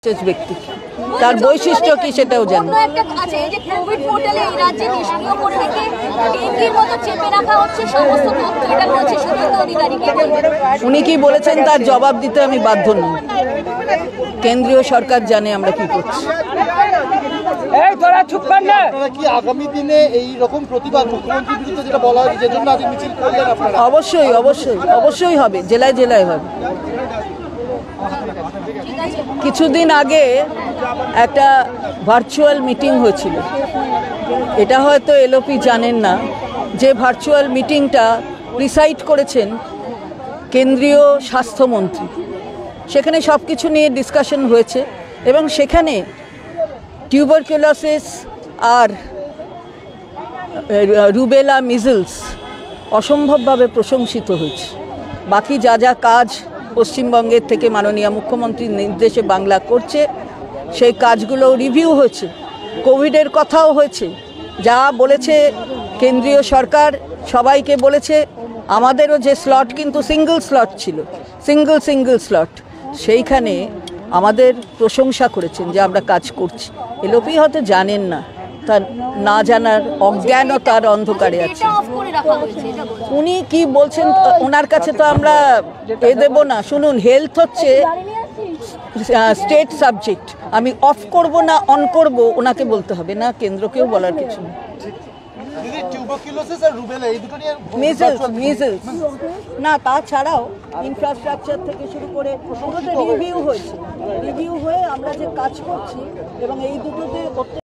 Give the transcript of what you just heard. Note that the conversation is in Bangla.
ব্যক্তি তার বৈশিষ্ট্য কি সেটাও জানি। উনি কি বলেছেন তার জবাব দিতে আমি বাধ্য নই। কেন্দ্রীয় সরকার জানে আমরা কি করছি। আগামী দিনে এই রকম প্রতিবাদ মুখ্যমন্ত্রীর বিরুদ্ধে যেটা বলা হয়েছে যে জন্য আজ মিছিল করলেন আপনারা? অবশ্যই অবশ্যই অবশ্যই হবে, জেলায় জেলায় হবে। কিছুদিন আগে একটা ভার্চুয়াল মিটিং হয়েছিল, এটা হয়তো এলওপি জানেন না, যে ভার্চুয়াল মিটিংটা প্রিসাইড করেছেন কেন্দ্রীয় স্বাস্থ্যমন্ত্রী। সেখানে সব কিছু নিয়ে ডিসকাশন হয়েছে এবং সেখানে টিউবারকুলোসিস আর রুবেলা মিজলস অসম্ভবভাবে প্রশংসিত হয়েছে। বাকি যা যা কাজ পশ্চিমবঙ্গের থেকে মাননীয় মুখ্যমন্ত্রীর নির্দেশে বাংলা করছে সেই কাজগুলো রিভিউ হয়েছে। কোভিডের কথাও হয়েছে, যা বলেছে কেন্দ্রীয় সরকার সবাইকে বলেছে। আমাদেরও যে স্লট কিন্তু সিঙ্গল স্লট ছিল, সিঙ্গল স্লট, সেইখানে আমাদের প্রশংসা করেছেন যে আমরা কাজ করছি। এলওপি হয়তো জানেন না, তার না জানার অজ্ঞানতার অন্ধকারে আছে। উনি কি বলছেন ওনার কাছে তো আমরা দেব না। শুনুন, হেলথ হচ্ছে স্টেট সাবজেক্ট। আমি অফ করব না অন করব ওনাকে বলতে হবে না, কেন্দ্রকেও বলার কিছু নেই। মিজলস না, তাছাড়াও ইনফ্রাস্ট্রাকচার থেকে শুরু করে রিভিউ হয়ে আমরা যে কাজ করছি এবং এই দুটোতে